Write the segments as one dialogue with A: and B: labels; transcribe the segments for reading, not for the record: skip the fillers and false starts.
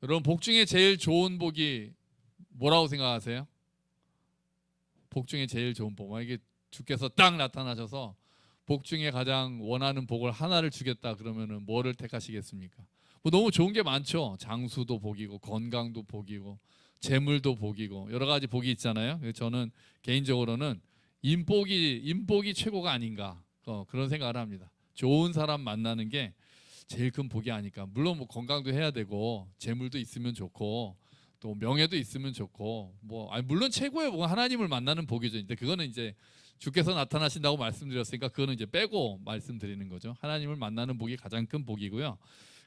A: 여러분, 복 중에 제일 좋은 복이 뭐라고 생각하세요? 복 중에 제일 좋은 복. 만약에 주께서 딱 나타나셔서 복 중에 가장 원하는 복을 하나를 주겠다 그러면은 뭐를 택하시겠습니까? 뭐 너무 좋은 게 많죠. 장수도 복이고 건강도 복이고 재물도 복이고 여러 가지 복이 있잖아요. 그래서 저는 개인적으로는 인복이 최고가 아닌가 그런 생각을 합니다. 좋은 사람 만나는 게 제일 큰 복이 아닐까. 물론 뭐 건강도 해야 되고 재물도 있으면 좋고 또 명예도 있으면 좋고 물론 최고의 복은 하나님을 만나는 복이죠. 근데 그거는 이제 주께서 나타나신다고 말씀드렸으니까 그거는 이제 빼고 말씀드리는 거죠. 하나님을 만나는 복이 가장 큰 복이고요.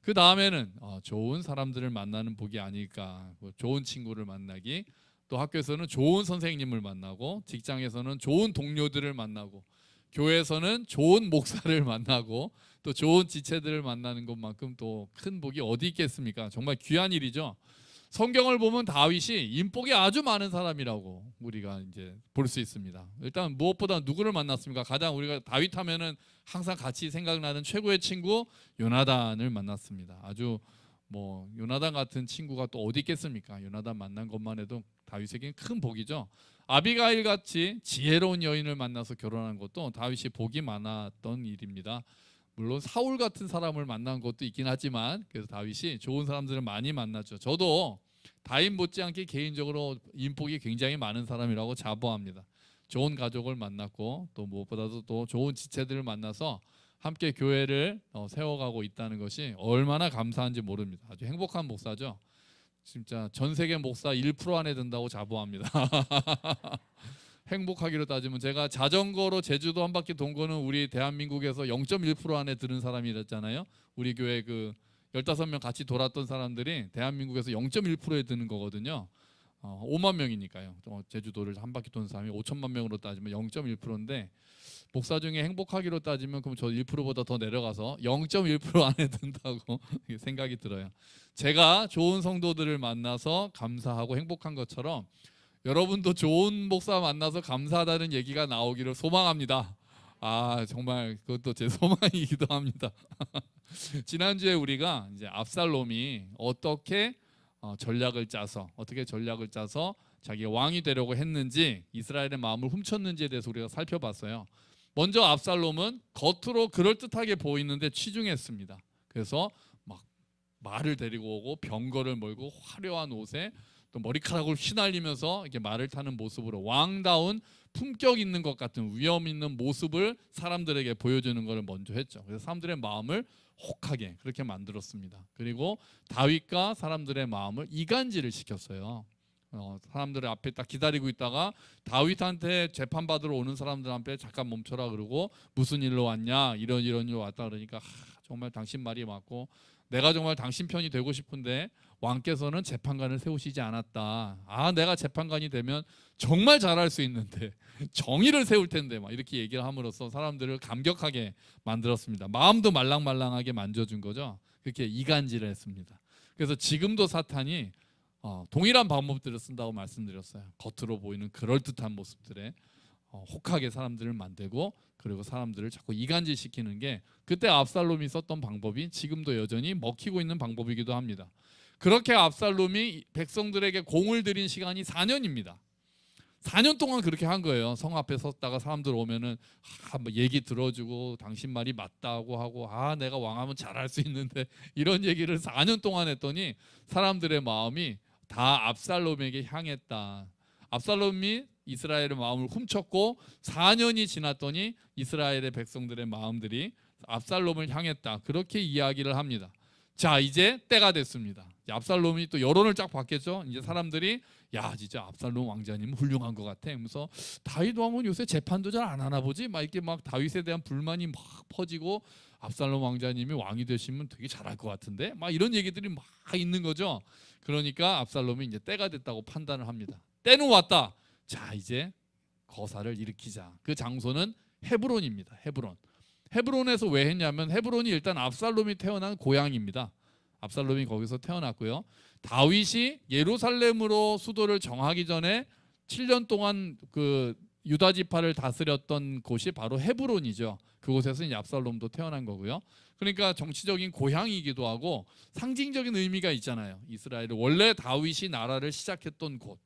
A: 그 다음에는 좋은 사람들을 만나는 복이 아닐까. 좋은 친구를 만나기, 또 학교에서는 좋은 선생님을 만나고, 직장에서는 좋은 동료들을 만나고, 교회에서는 좋은 목사를 만나고, 또 좋은 지체들을 만나는 것만큼 또 큰 복이 어디 있겠습니까? 정말 귀한 일이죠. 성경을 보면 다윗이 인복이 아주 많은 사람이라고 우리가 이제 볼 수 있습니다. 일단 무엇보다 누구를 만났습니까? 가장 우리가 다윗 하면은 항상 같이 생각나는 최고의 친구 요나단을 만났습니다. 아주 요나단 같은 친구가 또 어디 있겠습니까? 요나단 만난 것만 해도 다윗에게는 큰 복이죠. 아비가일 같이 지혜로운 여인을 만나서 결혼한 것도 다윗이 복이 많았던 일입니다. 물론 사울 같은 사람을 만난 것도 있긴 하지만 그래서 다윗이 좋은 사람들을 많이 만났죠. 저도 다윗 못지않게 개인적으로 인복이 굉장히 많은 사람이라고 자부합니다. 좋은 가족을 만났고 또 무엇보다도 또 좋은 지체들을 만나서 함께 교회를 세워가고 있다는 것이 얼마나 감사한지 모릅니다. 아주 행복한 목사죠. 진짜 전 세계 목사 1% 안에 든다고 자부합니다. 행복하기로 따지면 제가 자전거로 제주도 한 바퀴 돈 거는 우리 대한민국에서 0.1% 안에 드는 사람이랬잖아요. 우리 교회 그 15명 같이 돌았던 사람들이 대한민국에서 0.1%에 드는 거거든요. 5만 명이니까요. 제주도를 한 바퀴 도는 사람이 5천만 명으로 따지면 0.1%인데 목사 중에 행복하기로 따지면 그럼 저 1%보다 더 내려가서 0.1% 안에 든다고 생각이 들어요. 제가 좋은 성도들을 만나서 감사하고 행복한 것처럼 여러분도 좋은 목사 만나서 감사하다는 얘기가 나오기를 소망합니다. 정말 그것도 제 소망이기도 합니다. 지난주에 우리가 이제 압살롬이 어떻게 전략을 짜서 자기가 왕이 되려고 했는지 이스라엘의 마음을 훔쳤는지에 대해서 우리가 살펴봤어요. 먼저 압살롬은 겉으로 그럴듯하게 보이는데 취중했습니다. 그래서 막 말을 데리고 오고 병거를 몰고 화려한 옷에 또 머리카락을 휘날리면서 이렇게 말을 타는 모습으로 왕다운 품격 있는 것 같은 위험 있는 모습을 사람들에게 보여주는 것을 먼저 했죠. 그래서 사람들의 마음을 혹하게 그렇게 만들었습니다. 그리고 다윗과 사람들의 마음을 이간질을 시켰어요. 사람들 앞에 딱 기다리고 있다가 다윗한테 재판받으러 오는 사람들 앞에 잠깐 멈춰라 그러고 무슨 일로 왔냐 이런 일로 왔다 그러니까 정말 당신 말이 맞고 내가 정말 당신 편이 되고 싶은데 왕께서는 재판관을 세우시지 않았다. 내가 재판관이 되면 정말 잘할 수 있는데 정의를 세울 텐데 막 이렇게 얘기를 함으로써 사람들을 감격하게 만들었습니다. 마음도 말랑말랑하게 만져준 거죠. 그렇게 이간질을 했습니다. 그래서 지금도 사탄이 동일한 방법들을 쓴다고 말씀드렸어요. 겉으로 보이는 그럴듯한 모습들에 혹하게 사람들을 만들고 그리고 사람들을 자꾸 이간질시키는 게 그때 압살롬이 썼던 방법이 지금도 여전히 먹히고 있는 방법이기도 합니다. 그렇게 압살롬이 백성들에게 공을 들인 시간이 4년입니다. 4년 동안 그렇게 한 거예요. 성 앞에 섰다가 사람들 오면은 얘기 들어주고 당신 말이 맞다고 하고 내가 왕하면 잘할 수 있는데 이런 얘기를 4년 동안 했더니 사람들의 마음이 다 압살롬에게 향했다. 압살롬이 이스라엘의 마음을 훔쳤고 4년이 지났더니 이스라엘의 백성들의 마음들이 압살롬을 향했다. 그렇게 이야기를 합니다. 자, 이제 때가 됐습니다. 압살롬이 또 여론을 쫙 봤겠죠. 이제 사람들이 진짜 압살롬 왕자님은 훌륭한 것 같아. 그래서 다윗 왕은 요새 재판도 잘 안 하나 보지. 막 이렇게 막 다윗에 대한 불만이 막 퍼지고 압살롬 왕자님이 왕이 되시면 되게 잘할 것 같은데. 막 이런 얘기들이 막 있는 거죠. 그러니까 압살롬이 이제 때가 됐다고 판단을 합니다. 때는 왔다. 자, 이제 거사를 일으키자. 그 장소는 헤브론입니다. 헤브론에서 왜 했냐면 헤브론이 일단 압살롬이 태어난 고향입니다. 압살롬이 거기서 태어났고요. 다윗이 예루살렘으로 수도를 정하기 전에 7년 동안 그 유다 지파를 다스렸던 곳이 바로 헤브론이죠. 그 그곳에서 이제 압살롬도 태어난 거고요. 그러니까 정치적인 고향이기도 하고 상징적인 의미가 있잖아요. 이스라엘은 원래 다윗이 나라를 시작했던 곳,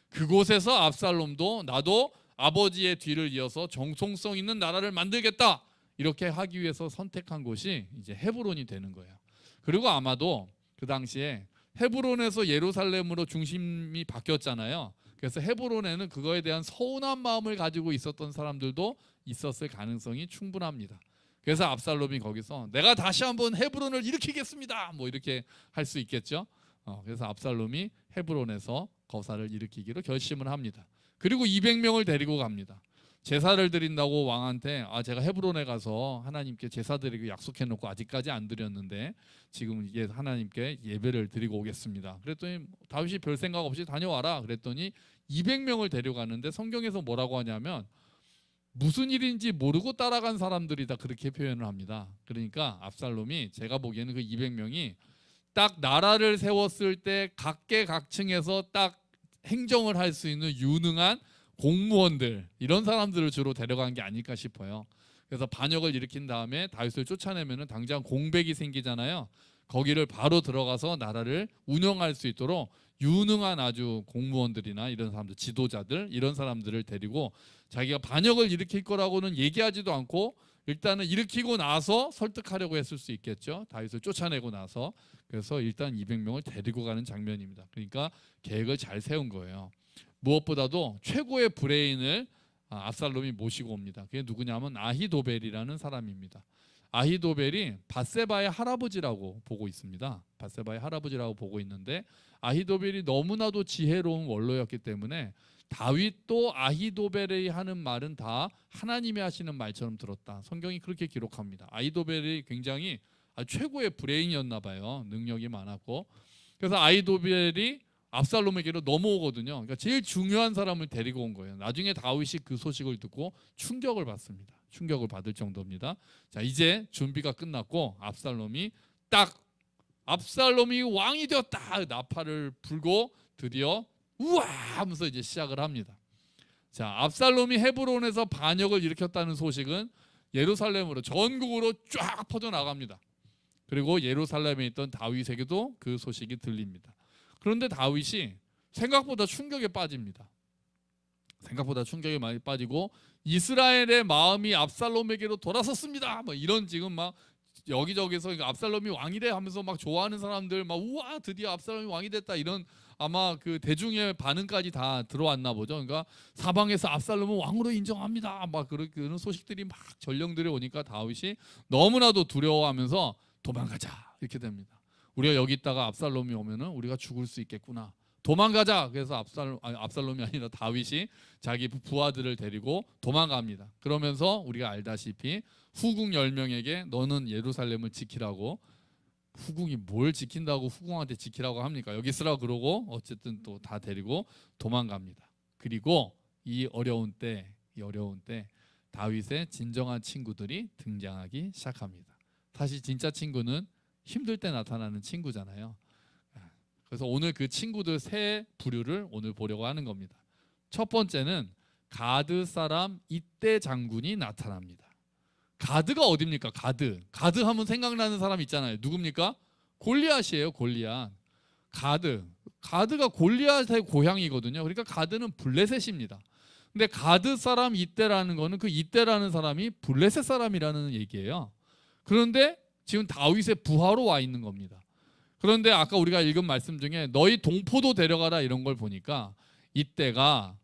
A: 그곳에서 압살롬도 나도 아버지의 뒤를 이어서 정통성 있는 나라를 만들겠다 이렇게 하기 위해서 선택한 곳이 이제 헤브론이 되는 거예요. 그리고 아마도 그 당시에 헤브론에서 예루살렘으로 중심이 바뀌었잖아요. 그래서 헤브론에는 그거에 대한 서운한 마음을 가지고 있었던 사람들도 있었을 가능성이 충분합니다. 그래서 압살롬이 거기서 내가 다시 한번 헤브론을 일으키겠습니다 뭐 이렇게 할 수 있겠죠. 그래서 압살롬이 헤브론에서 거사를 일으키기로 결심을 합니다. 그리고 200명을 데리고 갑니다. 제사를 드린다고 왕한테 제가 헤브론에 가서 하나님께 제사 드리고 약속해놓고 아직까지 안 드렸는데 지금 이게 하나님께 예배를 드리고 오겠습니다. 그랬더니 다윗이 별 생각 없이 다녀와라 그랬더니 200명을 데려가는데 성경에서 뭐라고 하냐면 무슨 일인지 모르고 따라간 사람들이다 그렇게 표현을 합니다. 그러니까 압살롬이 제가 보기에는 그 200명이 딱 나라를 세웠을 때 각계각층에서 딱 행정을 할 수 있는 유능한 공무원들 이런 사람들을 주로 데려간 게 아닐까 싶어요. 그래서 반역을 일으킨 다음에 다윗을 쫓아내면은 당장 공백이 생기잖아요. 거기를 바로 들어가서 나라를 운영할 수 있도록 유능한 아주 공무원들이나 이런 사람들, 지도자들 이런 사람들을 데리고 자기가 반역을 일으킬 거라고는 얘기하지도 않고 일단은 일으키고 나서 설득하려고 했을 수 있겠죠. 다윗을 쫓아내고 나서. 그래서 일단 200명을 데리고 가는 장면입니다. 그러니까 계획을 잘 세운 거예요. 무엇보다도 최고의 브레인을 압살롬이 모시고 옵니다. 그게 누구냐면 아히도벨이라는 사람입니다. 아히도벨이 밧세바의 할아버지라고 보고 있습니다. 밧세바의 할아버지라고 보고 있는데 아히도벨이 너무나도 지혜로운 원로였기 때문에 다윗도 아히도벨이 하는 말은 다 하나님이 하시는 말처럼 들었다. 성경이 그렇게 기록합니다. 아히도벨이 굉장히 최고의 브레인이었나 봐요. 능력이 많았고. 그래서 아히도벨이 압살롬에게로 넘어오거든요. 그러니까 제일 중요한 사람을 데리고 온 거예요. 나중에 다윗이 그 소식을 듣고 충격을 받습니다. 충격을 받을 정도입니다. 자, 이제 준비가 끝났고 압살롬이 왕이 되었다 나팔을 불고 드디어 우와 하면서 이제 시작을 합니다. 자, 압살롬이 헤브론에서 반역을 일으켰다는 소식은 예루살렘으로 전국으로 쫙 퍼져 나갑니다. 그리고 예루살렘에 있던 다윗에게도 그 소식이 들립니다. 그런데 다윗이 생각보다 충격에 빠집니다. 생각보다 충격에 많이 빠지고 이스라엘의 마음이 압살롬에게로 돌아섰습니다. 뭐 이런 지금 막 여기저기서 압살롬이 왕이래 하면서 막 좋아하는 사람들 막 우와 드디어 압살롬이 왕이 됐다 이런 아마 그 대중의 반응까지 다 들어왔나 보죠. 그러니까 사방에서 압살롬은 왕으로 인정합니다. 막 그런 소식들이 막 전령들이 오니까 다윗이 너무나도 두려워하면서 도망가자 이렇게 됩니다. 우리가 여기 있다가 압살롬이 오면은 우리가 죽을 수 있겠구나. 도망가자. 그래서 압살롬이 아니라 다윗이 자기 부하들을 데리고 도망갑니다. 그러면서 우리가 알다시피 후궁 10명에게 너는 예루살렘을 지키라고 후궁이 뭘 지킨다고 후궁한테 지키라고 합니까? 여기 있으라고 그러고 어쨌든 또 다 데리고 도망갑니다. 그리고 이 어려운 때 다윗의 진정한 친구들이 등장하기 시작합니다. 사실 진짜 친구는 힘들 때 나타나는 친구잖아요. 그래서 오늘 그 친구들 세 부류를 오늘 보려고 하는 겁니다. 첫 번째는 가드 사람 이떼 장군이 나타납니다. 가드가 어딥니까? 가드 하면 생각나는 사람 있잖아요. 누굽니까? 골리앗이에요. 골리앗. 가드가 골리앗의 고향이거든요. 그러니까 가드는 블레셋입니다. 근데 가드 사람 이떼라는 거는 그 이떼라는 사람이 블레셋 사람이라는 얘기예요. 그런데 지금 다윗의 부하로 와 있는 겁니다. 그런데 아까 우리가 읽은 말씀 중에 너희 동포도 데려가라 이런 걸 보니까 이때가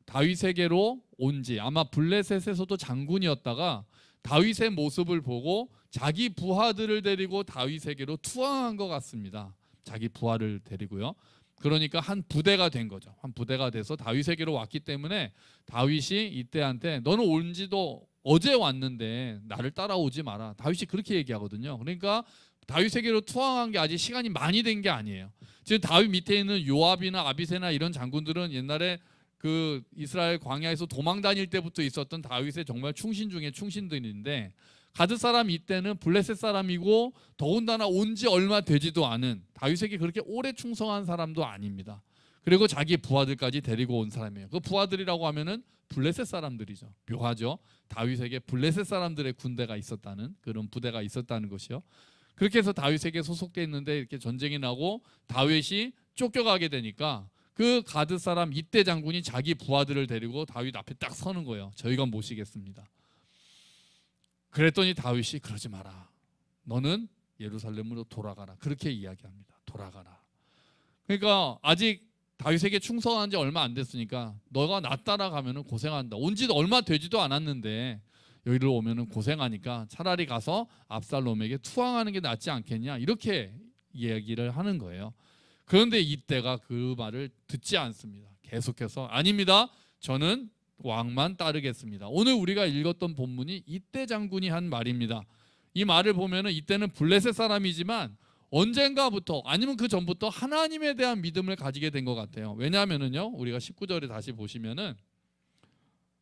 A: 다윗에게로 온지 아마 블레셋에서도 장군이었다가 다윗의 모습을 보고 자기 부하들을 데리고 다윗에게로 투항한 것 같습니다. 자기 부하를 데리고요. 그러니까 한 부대가 된 거죠. 한 부대가 돼서 다윗에게로 왔기 때문에 다윗이 이때한테 너는 온 지도 어제 왔는데 나를 따라오지 마라. 다윗이 그렇게 얘기하거든요. 그러니까 다윗에게로 투항한 게 아직 시간이 많이 된 게 아니에요. 지금 다윗 밑에 있는 요압이나 아비새나 이런 장군들은 옛날에 그 이스라엘 광야에서 도망 다닐 때부터 있었던 다윗의 정말 충신 중에 충신들인데 가드 사람 이때는 블레셋 사람이고 더군다나 온 지 얼마 되지도 않은 다윗에게 그렇게 오래 충성한 사람도 아닙니다. 그리고 자기 부하들까지 데리고 온 사람이에요. 그 부하들이라고 하면은 블레셋 사람들이죠. 묘하죠. 다윗에게 블레셋 사람들의 군대가 있었다는, 그런 부대가 있었다는 것이요. 그렇게 해서 다윗에게 소속돼 있는데 이렇게 전쟁이 나고 다윗이 쫓겨가게 되니까 그 가드 사람 이떼 장군이 자기 부하들을 데리고 다윗 앞에 딱 서는 거예요. 저희가 모시겠습니다. 그랬더니 다윗이 그러지 마라. 너는 예루살렘으로 돌아가라. 그렇게 이야기합니다. 돌아가라. 그러니까 아직 다윗에게 충성한 지 얼마 안 됐으니까 너가 나 따라가면 고생한다. 온 지도 얼마 되지도 않았는데 여기로 오면 고생하니까 차라리 가서 압살롬에게 투항하는 게 낫지 않겠냐. 이렇게 이야기를 하는 거예요. 그런데 이때가 그 말을 듣지 않습니다. 계속해서 아닙니다. 저는 왕만 따르겠습니다. 오늘 우리가 읽었던 본문이 이떼 장군이 한 말입니다. 이 말을 보면은 이때는 블레셋 사람이지만 언젠가부터 아니면 그 전부터 하나님에 대한 믿음을 가지게 된 것 같아요. 왜냐하면은요, 우리가 19절에 다시 보시면은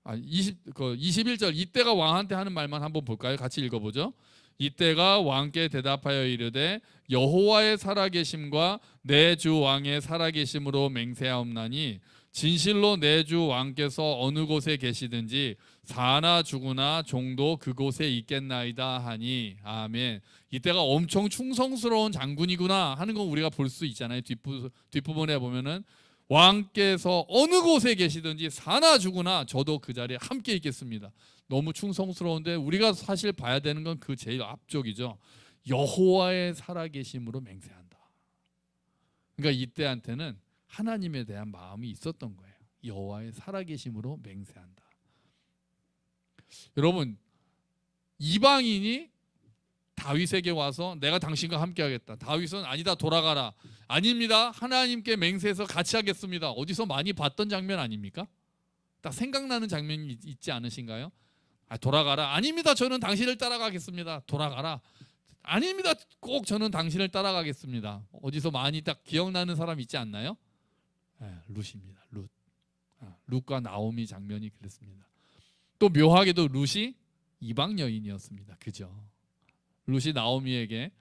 A: 21절 이때가 왕한테 하는 말만 한번 볼까요? 같이 읽어보죠. 이때가 왕께 대답하여 이르되 여호와의 살아계심과 내 주 왕의 살아계심으로 맹세하옵나니 진실로 내 주 왕께서 어느 곳에 계시든지 사나 죽으나 종도 그곳에 있겠나이다 하니 아멘. 이때가 엄청 충성스러운 장군이구나 하는 건 우리가 볼 수 있잖아요. 뒷부분에 보면은 왕께서 어느 곳에 계시든지 사나 죽으나 저도 그 자리에 함께 있겠습니다. 너무 충성스러운데 우리가 사실 봐야 되는 건 그 제일 앞쪽이죠. 여호와의 살아계심으로 맹세한다. 그러니까 이때한테는 하나님에 대한 마음이 있었던 거예요. 여호와의 살아계심으로 맹세한다. 여러분, 이방인이 다윗에게 와서 내가 당신과 함께 하겠다. 다윗은 아니다, 돌아가라. 아닙니다, 하나님께 맹세해서 같이 하겠습니다. 어디서 많이 봤던 장면 아닙니까? 딱 생각나는 장면이 있지 않으신가요? 돌아가라. 아닙니다, 저는 당신을 따라가겠습니다. 돌아가라. 아닙니다, 꼭 저는 당신을 따라가겠습니다. 어디서 많이 딱 기억나는 사람 있지 않나요? 룻입니다. 룻과 나오미 장면이 그랬습니다. 또 묘하게도 룻이 이방 여인이었습니다. 그죠? 룻이 나오미에게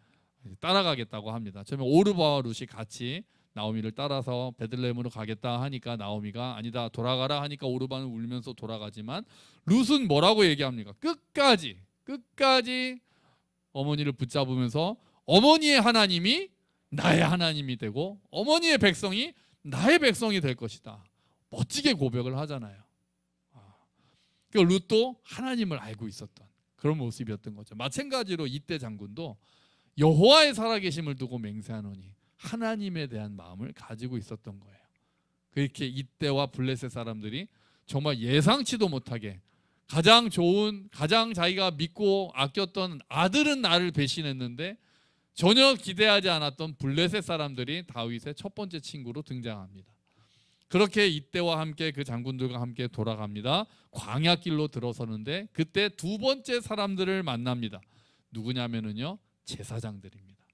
A: 따라가겠다고 합니다. 처음에 오르바와 룻이 같이 나오미를 따라서 베들레헴으로 가겠다 하니까 나오미가 아니다, 돌아가라 하니까 오르바는 울면서 돌아가지만 룻은 뭐라고 얘기합니까? 끝까지 어머니를 붙잡으면서 어머니의 하나님이 나의 하나님이 되고 어머니의 백성이 나의 백성이 될 것이다. 멋지게 고백을 하잖아요. 그 룻도 하나님을 알고 있었던 그런 모습이었던 거죠. 마찬가지로 이때 장군도 여호와의 살아계심을 두고 맹세하노니 하나님에 대한 마음을 가지고 있었던 거예요. 그렇게 이때와 블레셋 사람들이 정말 예상치도 못하게 가장 좋은, 가장 자기가 믿고 아꼈던 아들은 나를 배신했는데 전혀 기대하지 않았던 블레셋 사람들이 다윗의 첫 번째 친구로 등장합니다. 그렇게 이때와 함께 그 장군들과 함께 돌아갑니다. 광야길로 들어서는데 그때 두 번째 사람들을 만납니다. 누구냐면은요, 제사장들입니다.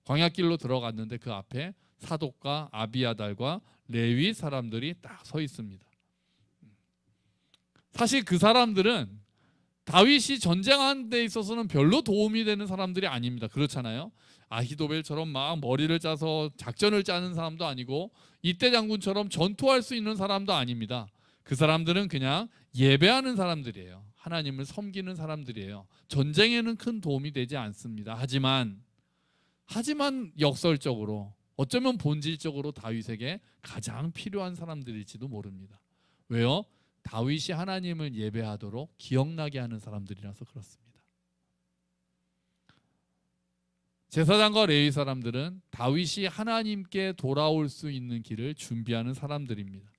A: 광야길로 들어갔는데 그 앞에 사독과 아비아달과 레위 사람들이 딱 서 있습니다. 사실 그 사람들은 다윗이 전쟁하는 데 있어서는 별로 도움이 되는 사람들이 아닙니다. 그렇잖아요. 아히도벨처럼 막 머리를 짜서 작전을 짜는 사람도 아니고 이때 장군처럼 전투할 수 있는 사람도 아닙니다. 그 사람들은 그냥 예배하는 사람들이에요. 하나님을 섬기는 사람들이에요. 전쟁에는 큰 도움이 되지 않습니다. 하지만 역설적으로 어쩌면 본질적으로 다윗에게 가장 필요한 사람들일지도 모릅니다. 왜요? 다윗이 하나님을 예배하도록 기억나게 하는 사람들이라서 그렇습니다. 제사장과 레위 사람들은 다윗이 하나님께 돌아올 수 있는 길을 준비하는 사람들입니다.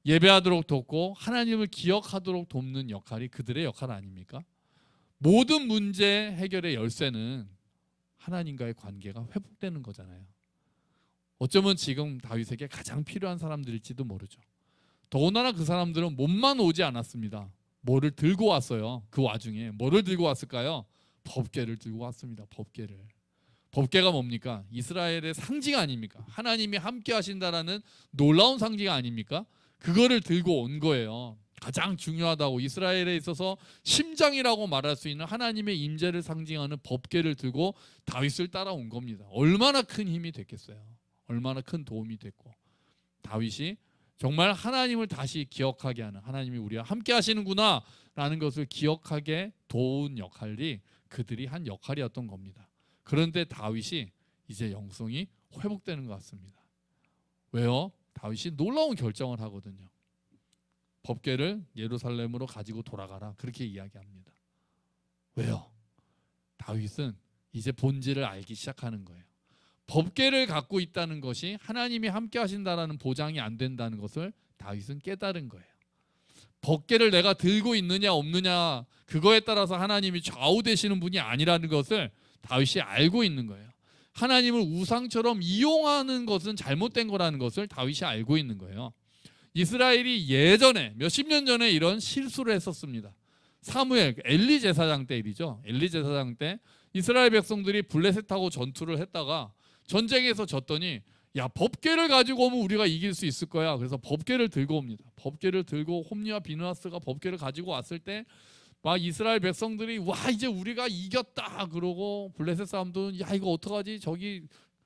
A: 예배하도록 돕고 하나님을 기억하도록 돕는 역할이 그들의 역할 아닙니까? 모든 문제 해결의 열쇠는 하나님과의 관계가 회복되는 거잖아요. 어쩌면 지금 다윗에게 가장 필요한 사람들일지도 모르죠. 더군다나 그 사람들은 몸만 오지 않았습니다. 뭐를 들고 왔어요. 그 와중에 뭐를 들고 왔을까요? 법궤를 들고 왔습니다. 법궤가 뭡니까? 이스라엘의 상징 아닙니까? 하나님이 함께 하신다라는 놀라운 상징 아닙니까? 그거를 들고 온 거예요. 가장 중요하다고, 이스라엘에 있어서 심장이라고 말할 수 있는 하나님의 임재를 상징하는 법궤를 들고 다윗을 따라온 겁니다. 얼마나 큰 힘이 됐겠어요. 얼마나 큰 도움이 됐고. 다윗이 정말 하나님을 다시 기억하게 하는, 하나님이 우리와 함께 하시는구나 라는 것을 기억하게 도운 역할이 그들이 한 역할이었던 겁니다. 그런데 다윗이 이제 영성이 회복되는 것 같습니다. 왜요? 다윗이 놀라운 결정을 하거든요. 법궤를 예루살렘으로 가지고 돌아가라, 그렇게 이야기합니다. 왜요? 다윗은 이제 본질을 알기 시작하는 거예요. 법궤를 갖고 있다는 것이 하나님이 함께 하신다라는 보장이 안 된다는 것을 다윗은 깨달은 거예요. 법궤를 내가 들고 있느냐 없느냐, 그거에 따라서 하나님이 좌우되시는 분이 아니라는 것을 다윗이 알고 있는 거예요. 하나님을 우상처럼 이용하는 것은 잘못된 거라는 것을 다윗이 알고 있는 거예요. 이스라엘이 예전에 몇십 년 전에 이런 실수를 했었습니다. 사무엘, 엘리 제사장 때 일이죠. 엘리 제사장 때 이스라엘 백성들이 블레셋하고 전투를 했다가 전쟁에서 졌더니, 야, 법궤를 가지고 오면 우리가 이길 수 있을 거야. 그래서 법궤를 들고 옵니다. 법궤를 들고 홈리와 비느하스가 법궤를 가지고 왔을 때 막 이스라엘 백성들이 와, 이제 우리가 이겼다 그러고, 블레셋 사람들은 야, 이거 어떡하지? 저기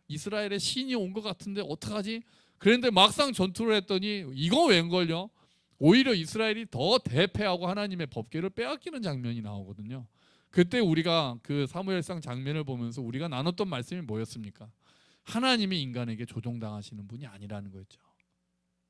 A: 이스라엘의 신이 온 것 같은데 어떡하지? 그런데 막상 전투를 했더니 이거 웬걸요? 오히려 이스라엘이 더 대패하고 하나님의 법궤를 빼앗기는 장면이 나오거든요. 그때 우리가 그 사무엘상 장면을 보면서 우리가 나눴던 말씀이 뭐였습니까? 하나님이 인간에게 조종당하시는 분이 아니라는 거였죠.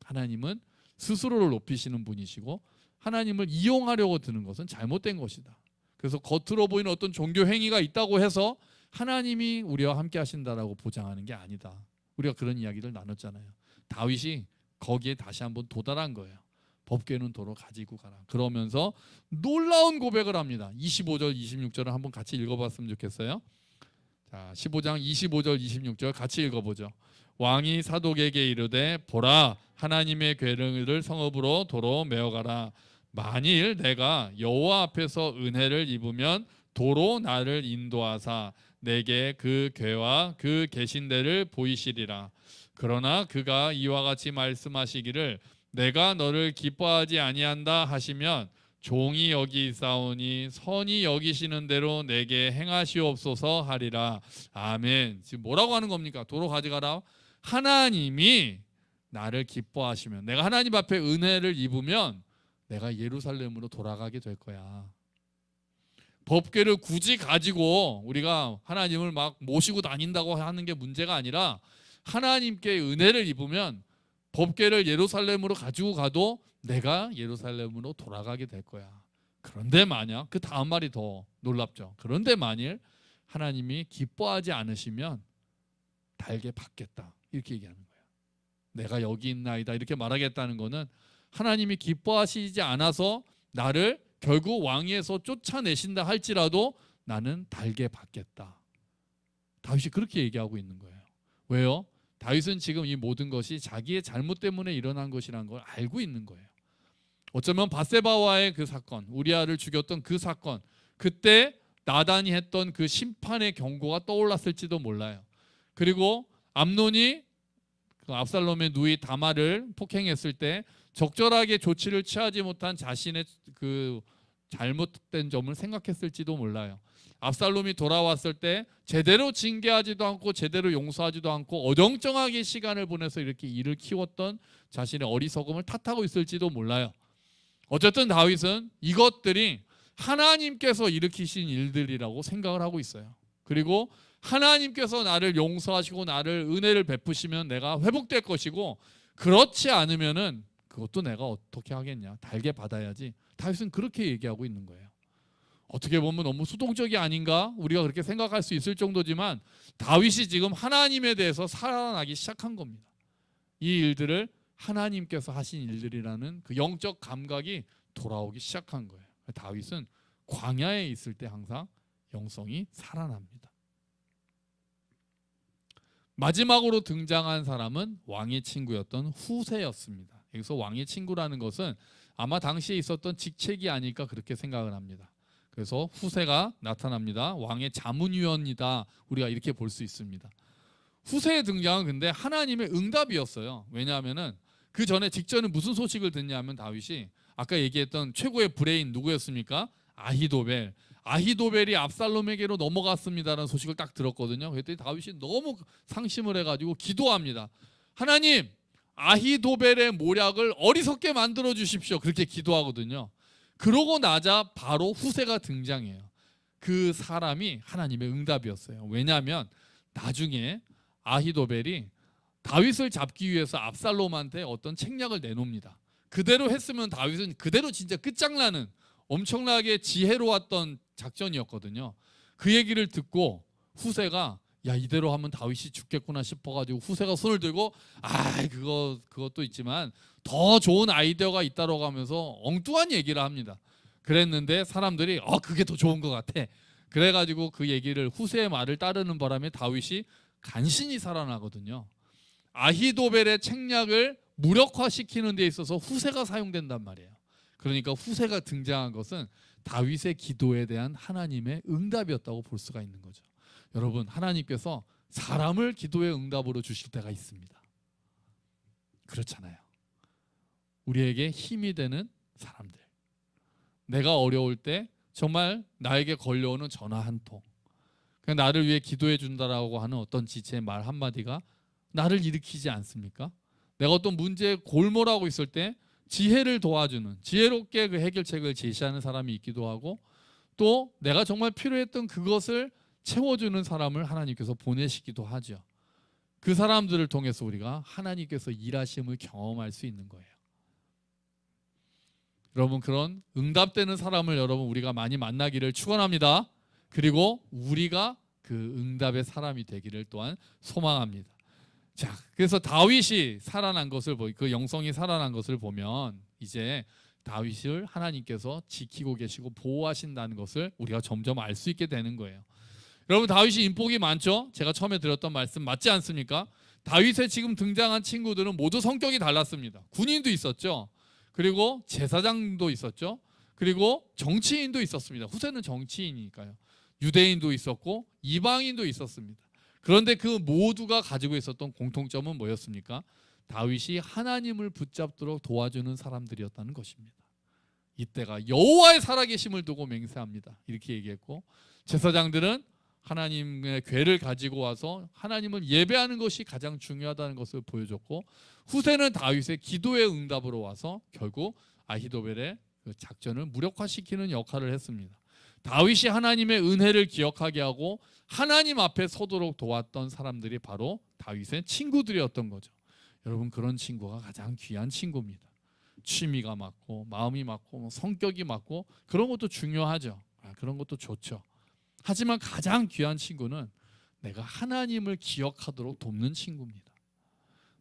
A: 하나님은 스스로를 높이시는 분이시고 하나님을 이용하려고 드는 것은 잘못된 것이다. 그래서 겉으로 보이는 어떤 종교 행위가 있다고 해서 하나님이 우리와 함께 하신다라고 보장하는 게 아니다. 우리가 그런 이야기를 나눴잖아요. 다윗이 거기에 다시 한번 도달한 거예요. 법궤는 도로 가지고 가라. 그러면서 놀라운 고백을 합니다. 25절 26절을 한번 같이 읽어봤으면 좋겠어요. 자, 15장 25절 26절 같이 읽어보죠. 왕이 사독에게 이르되 보라, 하나님의 궤를 성읍으로 도로 메어가라. 만일 내가 여호와 앞에서 은혜를 입으면 도로 나를 인도하사 내게 그 궤와 그 계신 데를 보이시리라. 그러나 그가 이와 같이 말씀하시기를 내가 너를 기뻐하지 아니한다 하시면 종이 여기 있사오니 선히 여기시는 대로 내게 행하시옵소서 하리라. 아멘. 지금 뭐라고 하는 겁니까? 도로 가져가라. 하나님이 나를 기뻐하시면, 내가 하나님 앞에 은혜를 입으면 내가 예루살렘으로 돌아가게 될 거야. 법궤를 굳이 가지고 우리가 하나님을 막 모시고 다닌다고 하는 게 문제가 아니라, 하나님께 은혜를 입으면 법궤를 예루살렘으로 가지고 가도 내가 예루살렘으로 돌아가게 될 거야. 그런데 만약, 그 다음 말이 더 놀랍죠. 그런데 만일 하나님이 기뻐하지 않으시면 달게 받겠다, 이렇게 얘기하는 거예요. 내가 여기 있나이다 이렇게 말하겠다는 거는 하나님이 기뻐하시지 않아서 나를 결국 왕위에서 쫓아내신다 할지라도 나는 달게 받겠다. 다윗이 그렇게 얘기하고 있는 거예요. 왜요? 다윗은 지금 이 모든 것이 자기의 잘못 때문에 일어난 것이라는 걸 알고 있는 거예요. 어쩌면 밧세바와의 그 사건, 우리아를 죽였던 그 사건, 그때 나단이 했던 그 심판의 경고가 떠올랐을지도 몰라요. 그리고 암논이 그 압살롬의 누이 다말을 폭행했을 때 적절하게 조치를 취하지 못한 자신의 그 잘못된 점을 생각했을지도 몰라요. 압살롬이 돌아왔을 때 제대로 징계하지도 않고 제대로 용서하지도 않고 어정쩡하게 시간을 보내서 이렇게 일을 키웠던 자신의 어리석음을 탓하고 있을지도 몰라요. 어쨌든 다윗은 이것들이 하나님께서 일으키신 일들이라고 생각을 하고 있어요. 그리고 하나님께서 나를 용서하시고 나를 은혜를 베푸시면 내가 회복될 것이고, 그렇지 않으면은 그것도 내가 어떻게 하겠냐, 달게 받아야지. 다윗은 그렇게 얘기하고 있는 거예요. 어떻게 보면 너무 수동적이 아닌가, 우리가 그렇게 생각할 수 있을 정도지만 다윗이 지금 하나님에 대해서 살아나기 시작한 겁니다. 이 일들을 하나님께서 하신 일들이라는 그 영적 감각이 돌아오기 시작한 거예요. 다윗은 광야에 있을 때 항상 영성이 살아납니다. 마지막으로 등장한 사람은 왕의 친구였던 후세였습니다. 여기서 왕의 친구라는 것은 아마 당시에 있었던 직책이 아닐까 그렇게 생각을 합니다. 그래서 후세가 나타납니다. 왕의 자문위원이다, 우리가 이렇게 볼 수 있습니다. 후세의 등장은 근데 하나님의 응답이었어요. 왜냐하면은 그 전에 직전에 무슨 소식을 듣냐면, 다윗이 아까 얘기했던 최고의 브레인 누구였습니까? 아히도벨. 아히도벨이 압살롬에게로 넘어갔습니다라는 소식을 딱 들었거든요. 그랬더니 다윗이 너무 상심을 해가지고 기도합니다. 하나님, 아히도벨의 모략을 어리석게 만들어 주십시오. 그렇게 기도하거든요. 그러고 나자 바로 후세가 등장해요. 그 사람이 하나님의 응답이었어요. 왜냐하면 나중에 아히도벨이 다윗을 잡기 위해서 압살롬한테 어떤 책략을 내놉니다. 그대로 했으면 다윗은 그대로 진짜 끝장나는 엄청나게 지혜로웠던 작전이었거든요. 그 얘기를 듣고 후세가 야 이대로 하면 다윗이 죽겠구나 싶어가지고 후세가 손을 들고 그것도 있지만 더 좋은 아이디어가 있다고 하면서 엉뚱한 얘기를 합니다. 그랬는데 사람들이 그게 더 좋은 것 같아. 그래가지고 그 얘기를 후세의 말을 따르는 바람에 다윗이 간신히 살아나거든요. 아히도벨의 책략을 무력화시키는 데 있어서 후세가 사용된단 말이에요. 그러니까 후세가 등장한 것은 다윗의 기도에 대한 하나님의 응답이었다고 볼 수가 있는 거죠. 여러분, 하나님께서 사람을 기도의 응답으로 주실 때가 있습니다. 그렇잖아요. 우리에게 힘이 되는 사람들, 내가 어려울 때 정말 나에게 걸려오는 전화 한 통, 그냥 나를 위해 기도해 준다라고 하는 어떤 지체의 말 한마디가 나를 일으키지 않습니까? 내가 어떤 문제에 골몰하고 있을 때 지혜를 도와주는, 지혜롭게 그 해결책을 제시하는 사람이 있기도 하고, 또 내가 정말 필요했던 그것을 채워주는 사람을 하나님께서 보내시기도 하죠. 그 사람들을 통해서 우리가 하나님께서 일하심을 경험할 수 있는 거예요. 여러분, 그런 응답되는 사람을 여러분 우리가 많이 만나기를 축원합니다. 그리고 우리가 그 응답의 사람이 되기를 또한 소망합니다. 자, 그래서 다윗이 살아난 것을 그 영성이 살아난 것을 보면 이제 다윗을 하나님께서 지키고 계시고 보호하신다는 것을 우리가 점점 알 수 있게 되는 거예요. 여러분, 다윗이 인복이 많죠? 제가 처음에 드렸던 말씀 맞지 않습니까? 다윗의 지금 등장한 친구들은 모두 성격이 달랐습니다. 군인도 있었죠. 그리고 제사장도 있었죠. 그리고 정치인도 있었습니다. 후세는 정치인이니까요. 유대인도 있었고 이방인도 있었습니다. 그런데 그 모두가 가지고 있었던 공통점은 뭐였습니까? 다윗이 하나님을 붙잡도록 도와주는 사람들이었다는 것입니다. 이때가 여호와의 살아계심을 두고 맹세합니다. 이렇게 얘기했고, 제사장들은 하나님의 궤를 가지고 와서 하나님을 예배하는 것이 가장 중요하다는 것을 보여줬고, 후세는 다윗의 기도의 응답으로 와서 결국 아히도벨의 그 작전을 무력화시키는 역할을 했습니다. 다윗이 하나님의 은혜를 기억하게 하고 하나님 앞에 서도록 도왔던 사람들이 바로 다윗의 친구들이었던 거죠. 여러분, 그런 친구가 가장 귀한 친구입니다. 취미가 맞고 마음이 맞고 성격이 맞고 그런 것도 중요하죠. 그런 것도 좋죠. 하지만 가장 귀한 친구는 내가 하나님을 기억하도록 돕는 친구입니다.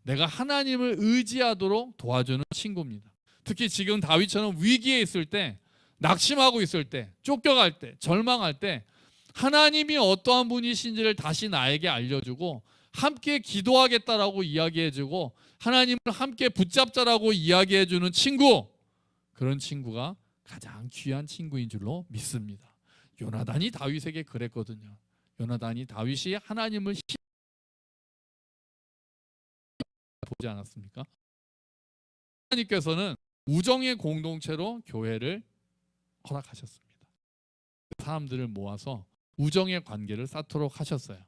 A: 내가 하나님을 의지하도록 도와주는 친구입니다. 특히 지금 다윗처럼 위기에 있을 때, 낙심하고 있을 때, 쫓겨갈 때, 절망할 때 하나님이 어떠한 분이신지를 다시 나에게 알려주고 함께 기도하겠다라고 이야기해주고 하나님을 함께 붙잡자라고 이야기해주는 친구, 그런 친구가 가장 귀한 친구인 줄로 믿습니다. 요나단이 다윗에게 그랬거든요. 요나단이 다윗이 하나님을 보지 않았습니까? 하나님께서는 우정의 공동체로 교회를 허락하셨습니다. 사람들을 모아서 우정의 관계를 쌓도록 하셨어요.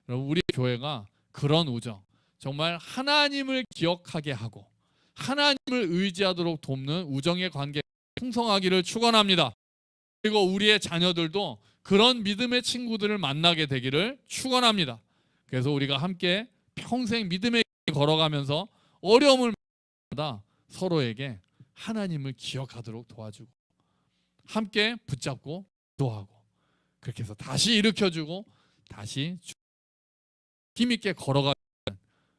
A: 여러분, 우리 교회가 그런 우정, 정말 하나님을 기억하게 하고 하나님을 의지하도록 돕는 우정의 관계 풍성하기를 축원합니다. 그리고 우리의 자녀들도 그런 믿음의 친구들을 만나게 되기를 축원합니다. 그래서 우리가 함께 평생 믿음의 길 걸어가면서 어려움을 마다 서로에게 하나님을 기억하도록 도와주고 함께 붙잡고 기도하고 그렇게 해서 다시 일으켜주고 다시 힘있게 걸어가는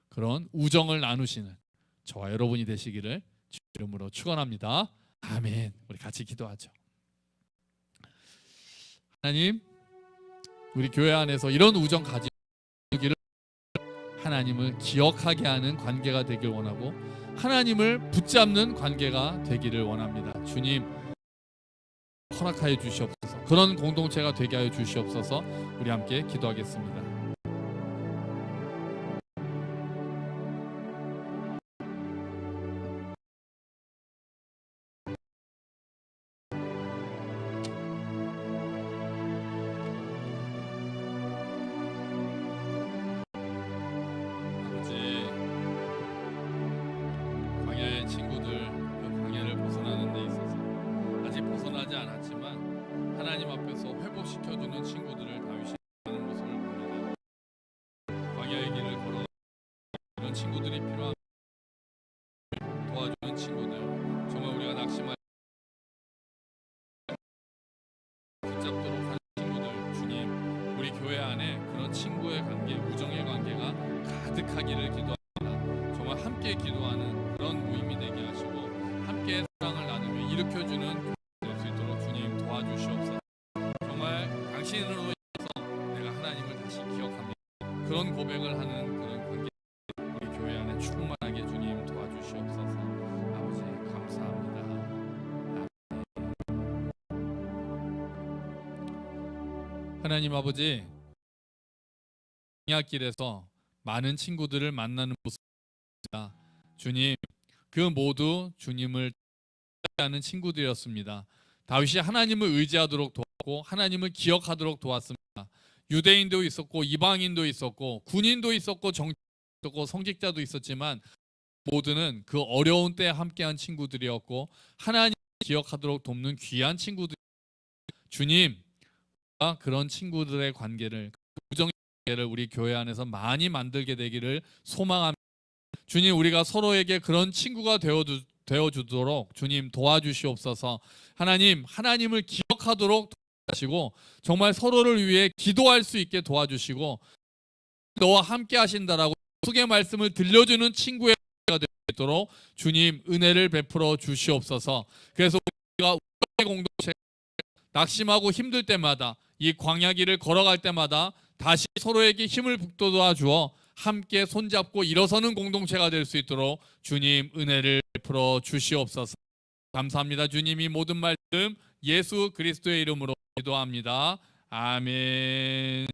A: 그런 우정을 나누시는 저와 여러분이 되시기를 주의 이름으로 축원합니다. 아멘. 우리 같이 기도하죠. 하나님, 우리 교회 안에서 이런 우정 가지기를, 하나님을 기억하게 하는 관계가 되길 원하고 하나님을 붙잡는 관계가 되기를 원합니다. 주님, 허락하여 주시옵소서. 그런 공동체가 되게 하여 주시옵소서. 우리 함께 기도하겠습니다. 친구들이 필요합니다. 도와주는 친구들, 정말 우리가 낙심하지 붙잡도록 하는 친구들, 주님 우리 교회 안에 그런 친구의 관계, 우정의 관계가 가득하기를 기도합니다. 정말 함께 기도하는 그런 모임이 되게 하시고 함께 사랑을 나누며 일으켜주는 교회 될 수 있도록 주님 도와주시옵소서. 정말 당신으로 인해서 내가 하나님을 다시 기억합니다. 그런 고백을 하는 그런 관계 우리 교회 안에 충만하게 주님 도와주시옵소서. 아버지 감사합니다. 하나님 아버지, 광야길에서 많은 친구들을 만나는 모습입니다. 주님, 그 모두 주님을 하는 친구들이었습니다. 다윗이 하나님을 의지하도록 도왔고 하나님을 기억하도록 도왔습니다. 유대인도 있었고 이방인도 있었고 군인도 있었고 정치도 있었고 성직자도 있었지만 모두는 그 어려운 때에 함께한 친구들이었고 하나님을 기억하도록 돕는 귀한 친구들. 주님, 그런 친구들의 관계를, 우정의 관계를 우리 교회 안에서 많이 만들게 되기를 소망합니다. 주님, 우리가 서로에게 그런 친구가 되어주도록 주님 도와주시옵소서. 하나님, 하나님을 기억하도록 도와주시고 정말 서로를 위해 기도할 수 있게 도와주시고 너와 함께 하신다라고 속의 말씀을 들려주는 친구가 되도록 주님 은혜를 베풀어 주시옵소서. 그래서 우리가 우리의 공동체 낙심하고 힘들 때마다 이 광야길을 걸어갈 때마다 다시 서로에게 힘을 북돋아 주어 함께 손잡고 일어서는 공동체가 될 수 있도록 주님 은혜를 베풀어 주시옵소서. 감사합니다. 주님이 모든 말씀 예수 그리스도의 이름으로 기도합니다. 아멘.